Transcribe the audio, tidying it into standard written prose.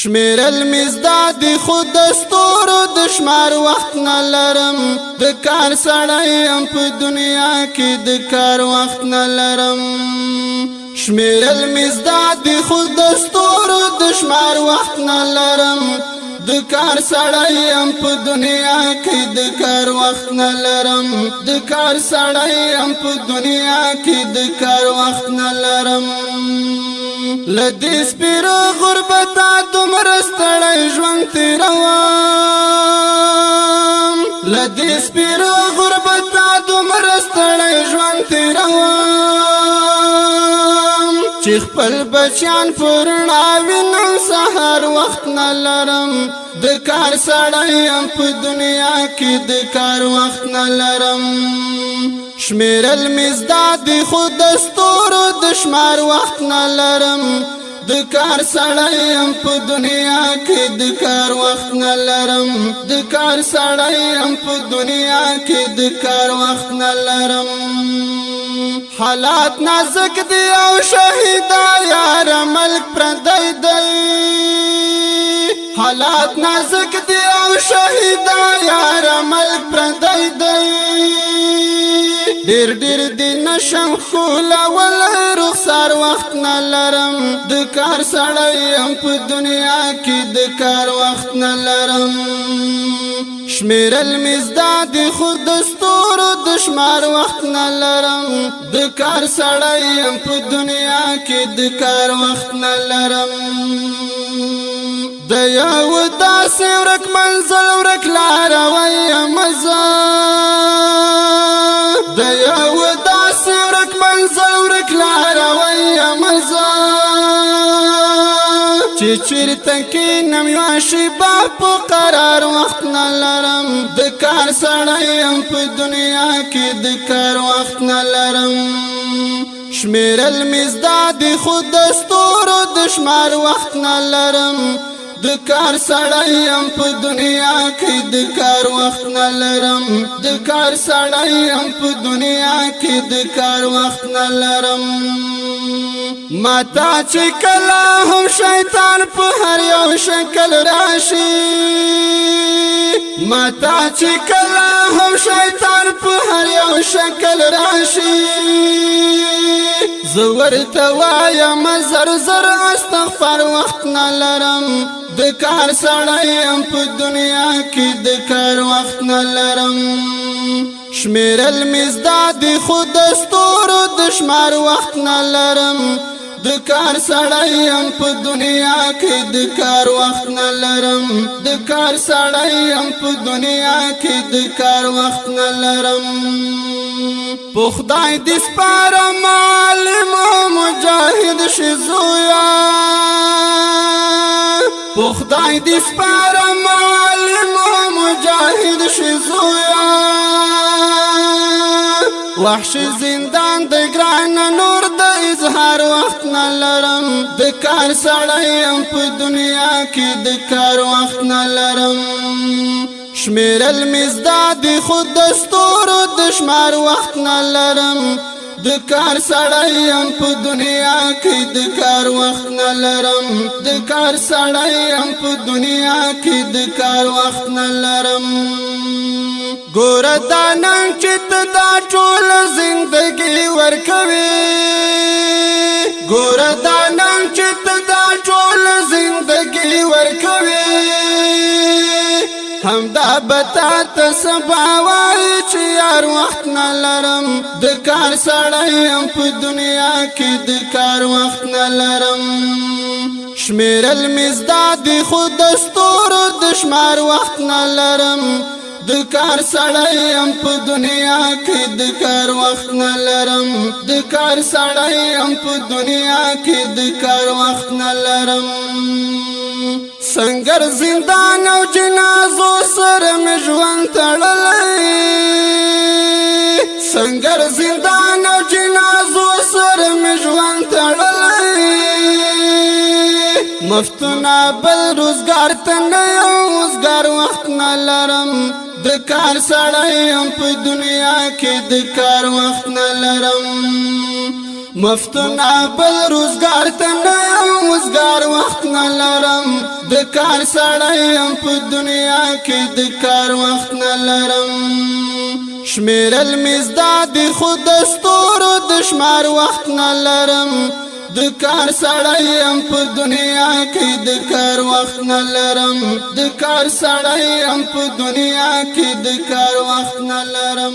شمیر المزداد خود دستور دشمار وقت نلرم د کار سړی په دنیا کې د کار وقت نلرم شمیر المزداد خود دستور دشمار وقت نلرم د کار سړی په دنیا کې د کار وخت نلرم د کار سړی په دنیا کې د کار وخت نلرم لدې سپیرو غربتا دومره ستړی ژوند تیروم لدې سپیرو غربتا دومره ستړی ژوند تیروم چې خپل بچیان پرنا وینم سهار وخت نلرم د کار سړی په دنیا کې د کار وخت نلرم شمیر المزداد خود دستور دشمار وخت نلرم د کار سړی په دنیا کې د کار وخت نلرم د کار سړی په دنیا کې د کار وخت نلرم حالات نازک دی او شهیدا یار ملک پردی دی حالات نازک دی او شهیدا یار ملک پردی دی ډیر ډیر دین شم خولا ول رخسار وخت نلرم د کار سړی په دنیا کې د کار وخت نلرم شمیر المزداد خود دستور دشمار وخت نلرم د کار سړی په دنیا کې د کار وخت نلرم د یو داسې ورک منزل ورک لار وای مزه د یو داسې ورک منزل ورک لار وای مزه چې چیرته کینم یو شیبه په قرار وخت نلرم د کار سړی په دنیا کې د کار وخت نلرم شمیر المزداد خود دستور دشمار وخت نلرم د کار سړی په دنیا کې د کار وخت نلرم د کار سړی په دنیا کې د کار وخت نلرم ماتا چې کله هم شیطان په هر یو شکل راشي ماتا چې کله هم شیطان په هر یو شکل راشي زور توایم زر زر استغفار وخت نلرم د کار سړی په دنیا کې د کار وخت نلرم شمیر المزداد خود دستور دشمار وخت نلرم د کار سړی په دنیا کې د کار وخت نلرم د کار سړی په دنیا کې د کار وخت نلرم په خدای دې سپارم عالم مجاهد شي زویا په خدای دې سپارم عالم مجاهد شي زویا وحشی زندان د ګران نور د اظهار وخت نلرم د کار سړی په دنیا کې د کار وخت نلرم شمیر المزداد خود دستور دشمار وخت نلرم د کار سړی په دنیا کې د کار وخت نلرم د کار سړی په دنیا کې د کار وخت نلرم ګور دانن چې دا ټول زندگی ورکوي ګور دانن چې دا ټول زندگی ورکوي همدا بتا ته سبا وای چې یار وخت نلرم د کار سړی په دنیا کې د کار وخت نلرم شمیر المزداد خود دستور دشمار وخت نلرم د کار سړی په دنیا کې د کار وخت نلرم د کار سړی په دنیا کې د کار وخت نلرم سنگر زندان او جنازو سره مې ژوند تړلی سنگر زندان او جنازو سره مې ژوند تړلی مفتونه بل روزګار ته نه روزګار وخت نلرم د کار سړی په دنیا کې د کار وخت نلرم مفتون بل روزگار ته نه روزگار وخت نه لرم د کار سړی ام په دنیا کې د کار وخت نه لرم شمیرل مزداد خود دستور د شمار وخت نه لرم د کار سړی ام په دنیا کې د کار وخت نه لرم د کار سړی ام په دنیا کې د کار وخت نه لرم